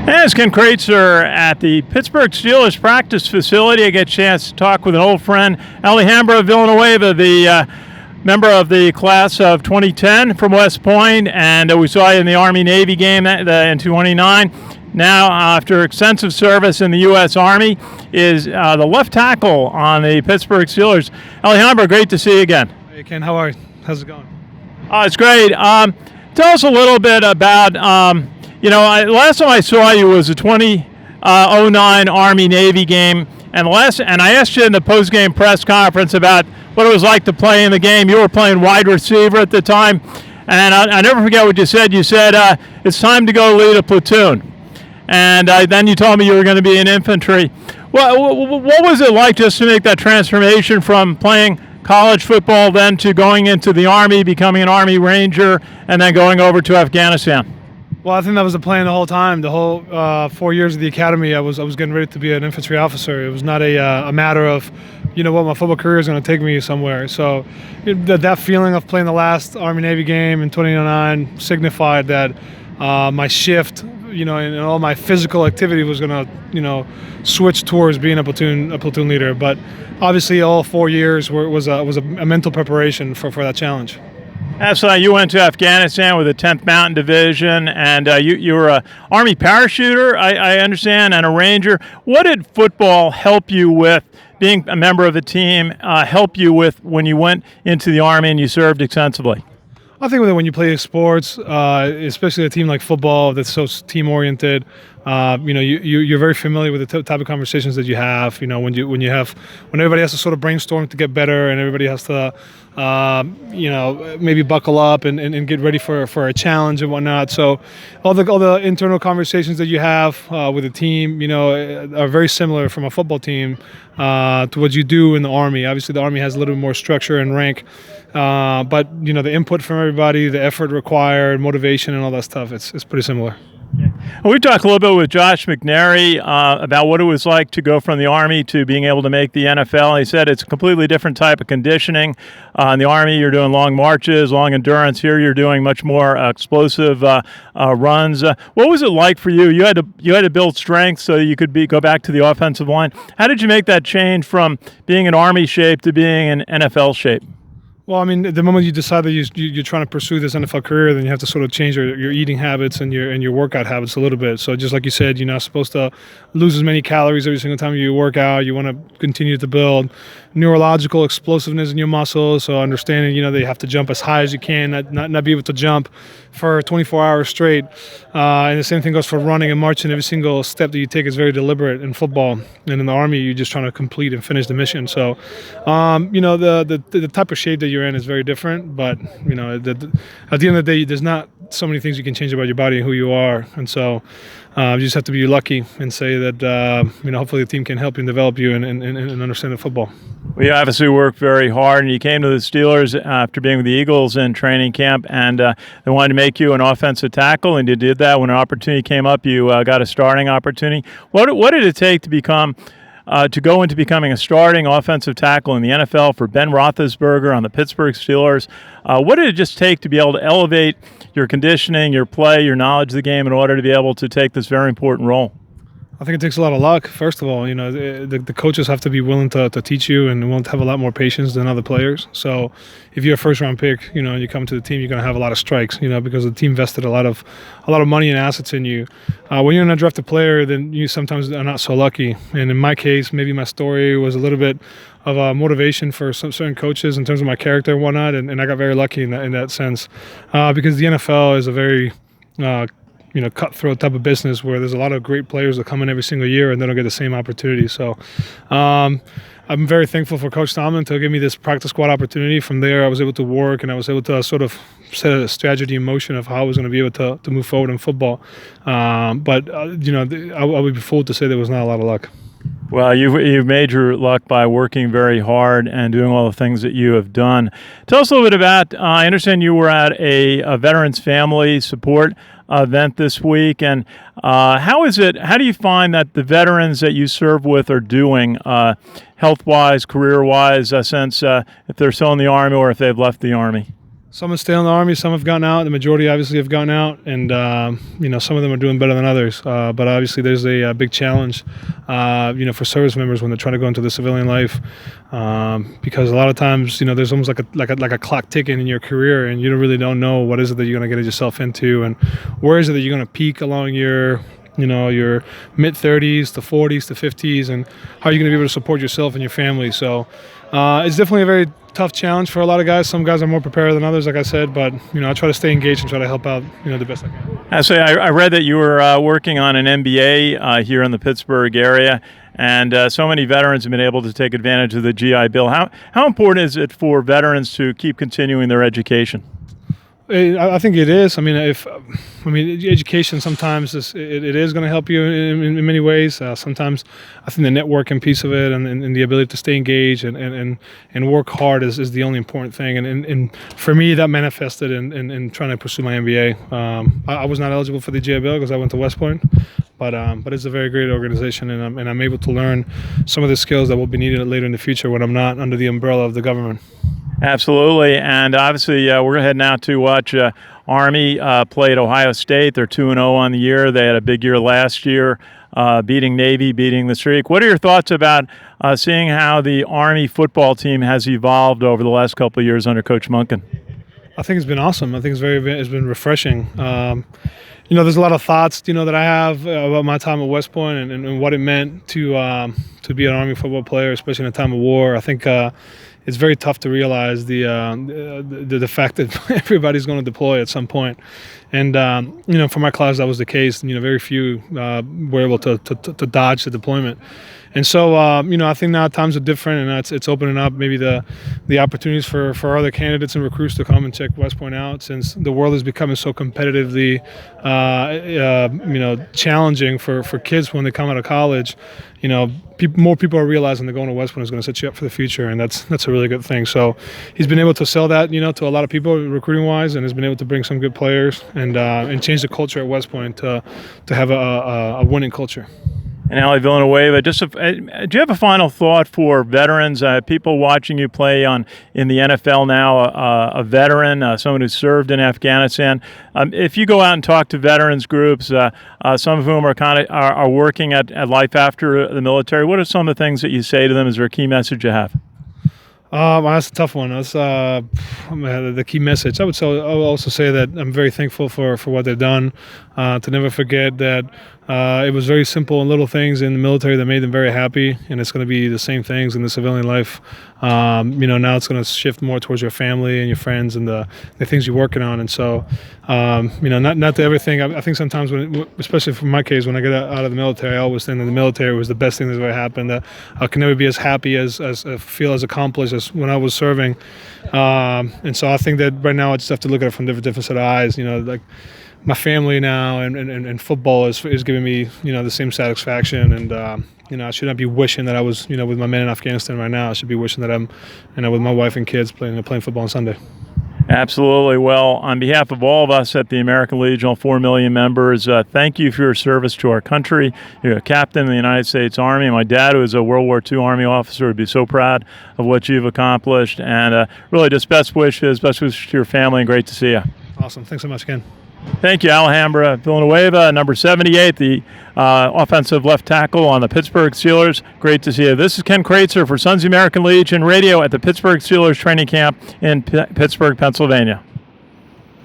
Hey, it's Ken Kraetzer at the Pittsburgh Steelers practice facility. I get a chance to talk with an old friend, Alejandro Villanueva, the member of the class of 2010 from West Point, and we saw you in the Army-Navy game in 29. Now, after extensive service in the U.S. Army, is the left tackle on the Pittsburgh Steelers. Alejandro, great to see you again. Hey, Ken, how are you? How's it going? It's great. Tell us a little bit about, last time I saw you was the 2009 Army-Navy game, and I asked you in the post-game press conference about what it was like to play in the game. You were playing wide receiver at the time, and I never forget what you said. You said, it's time to go lead a platoon. And then you told me you were going to be in infantry. What was it like just to make that transformation from playing college football then to going into the Army, becoming an Army Ranger, and then going over to Afghanistan? Well, I think that was the plan the whole time. The whole 4 years of the academy, I was getting ready to be an infantry officer. It was not a matter of, my football career is going to take me somewhere. So that feeling of playing the last Army-Navy game in 2009 signified that my shift, and all my physical activity was going to, switch towards being a platoon leader. But obviously, all 4 years was a mental preparation for that challenge. Absolutely. You went to Afghanistan with the 10th Mountain Division, and you were an Army parachuter, I understand, and a Ranger. What did football help you with, being a member of the team, help you with when you went into the Army and you served extensively? I think that when you play sports, especially a team like football that's so team-oriented, you're very familiar with the type of conversations that you have. When everybody has to sort of brainstorm to get better, and everybody has to, maybe buckle up and get ready for a challenge and whatnot. So all the internal conversations that you have with the team, are very similar from a football team to what you do in the Army. Obviously, the Army has a little bit more structure and rank, but the input from everybody, the effort required, motivation, and all that stuff, it's pretty similar. We talked a little bit with Josh McNary about what it was like to go from the Army to being able to make the NFL. He said it's a completely different type of conditioning. In the Army, you're doing long marches, long endurance. Here, you're doing much more explosive runs. What was it like for you? You had to build strength so you could go back to the offensive line. How did you make that change from being in Army shape to being in NFL shape? Well, I mean, the moment you decide that you're trying to pursue this NFL career, then you have to sort of change your eating habits and your workout habits a little bit. So just like you said, you're not supposed to lose as many calories every single time you work out. You want to continue to build neurological explosiveness in your muscles. So understanding, that you have to jump as high as you can, not be able to jump for 24 hours straight. And the same thing goes for running and marching. Every single step that you take is very deliberate in football. And in the Army, you're just trying to complete and finish the mission. So, the type of shape that you're in is very different. But, at the end of the day, there's not so many things you can change about your body and who you are. And so you just have to be lucky and say that, hopefully the team can help you and develop you and understand the football. Well, you obviously worked very hard, and you came to the Steelers after being with the Eagles in training camp, and they wanted to make you an offensive tackle, and you did that. When an opportunity came up, you got a starting opportunity. What did it take to go into becoming a starting offensive tackle in the NFL for Ben Roethlisberger on the Pittsburgh Steelers? What did it just take to be able to elevate your conditioning, your play, your knowledge of the game in order to be able to take this very important role? I think it takes a lot of luck. First of all, the coaches have to be willing to teach you and willing to have a lot more patience than other players. So if you're a first-round pick, and you come to the team, you're going to have a lot of strikes, because the team invested a lot of money and assets in you. When you're an undrafted player, then you sometimes are not so lucky. And in my case, maybe my story was a little bit of a motivation for some certain coaches in terms of my character and whatnot, and I got very lucky in that sense, because the NFL is a very cutthroat type of business where there's a lot of great players that come in every single year and they don't get the same opportunity. So I'm very thankful for Coach Tomlin to give me this practice squad opportunity. From there, I was able to work and I was able to sort of set a strategy in motion of how I was going to be able to move forward in football. I would be fooled to say there was not a lot of luck. Well, you've made your luck by working very hard and doing all the things that you have done. Tell us a little bit about, I understand you were at a Veterans Family Support event this week, and how do you find that the veterans that you serve with are doing health-wise, career-wise, since if they're still in the Army or if they've left the Army? Some have stayed in the Army, some have gotten out. The majority obviously have gotten out, and some of them are doing better than others. But obviously there's a big challenge, for service members when they're trying to go into the civilian life, because a lot of times, there's almost like a clock ticking in your career, and you really don't know what is it that you're going to get yourself into, and where is it that you're going to peak along your mid-30s to 40s to 50s, and how are you going to be able to support yourself and your family. So it's definitely a very tough challenge for a lot of guys. Some guys are more prepared than others, like I said, but I try to stay engaged and try to help out the best I can. I read that you were working on an MBA here in the Pittsburgh area, and so many veterans have been able to take advantage of the GI Bill. How important is it for veterans to keep continuing their education? I think it is. Education sometimes it is going to help you in many ways. Sometimes I think the networking piece of it and the ability to stay engaged and work hard is the only important thing. And for me, that manifested in trying to pursue my MBA. I was not eligible for the GI Bill because I went to West Point. But it's a very great organization, and I'm able to learn some of the skills that will be needed later in the future when I'm not under the umbrella of the government. Absolutely, and obviously we're heading out to watch Army play at Ohio State. They're 2-0 on the year. They had a big year last year, beating Navy, beating the streak. What are your thoughts about seeing how the Army football team has evolved over the last couple of years under Coach Monken? I think it's been awesome. I think it's been refreshing. There's a lot of thoughts, that I have about my time at West Point and what it meant to be an Army football player, especially in a time of war. I think it's very tough to realize the fact that everybody's going to deploy at some point. And, for my class, that was the case. Very few were able to dodge the deployment. And so, I think now times are different, and it's opening up maybe the opportunities for other candidates and recruits to come and check West Point out, since the world is becoming so competitively, challenging for kids when they come out of college. More people are realizing that going to West Point is going to set you up for the future, and that's a really good thing. So he's been able to sell that, to a lot of people recruiting-wise, and has been able to bring some good players and change the culture at West Point to have a winning culture. And Ale Villanueva, do you have a final thought for veterans, people watching you play in the NFL now, a veteran, someone who served in Afghanistan? If you go out and talk to veterans groups, some of whom are working at life after the military, what are some of the things that you say to them? Is there a key message you have? That's a tough one. That's the key message. I would also say that I'm very thankful for what they've done. To never forget that it was very simple and little things in the military that made them very happy, and it's going to be the same things in the civilian life. Now it's going to shift more towards your family and your friends and the things you're working on. And so, not to everything. I think sometimes, especially for my case, when I get out of the military, I always think that the military was the best thing that's ever happened. That I can never be as happy as feel as accomplished as when I was serving. And so I think that right now I just have to look at it from different set of eyes. Like my family now and football is giving me the same satisfaction, and I should not be wishing that I was with my men in Afghanistan right now. I should be wishing that I'm with my wife and kids playing football on Sunday. Absolutely. Well, on behalf of all of us at the American Legion, all 4 million members, thank you for your service to our country. You're a captain in the United States Army. My dad, who is a World War II Army officer, would be so proud of what you've accomplished. And really just best wishes to your family, and great to see you. Awesome. Thanks so much again. Thank you, Alejandro Villanueva, number 78, the offensive left tackle on the Pittsburgh Steelers. Great to see you. This is Ken Kraetzer for Sons of the American Legion Radio at the Pittsburgh Steelers training camp in Pittsburgh, Pennsylvania.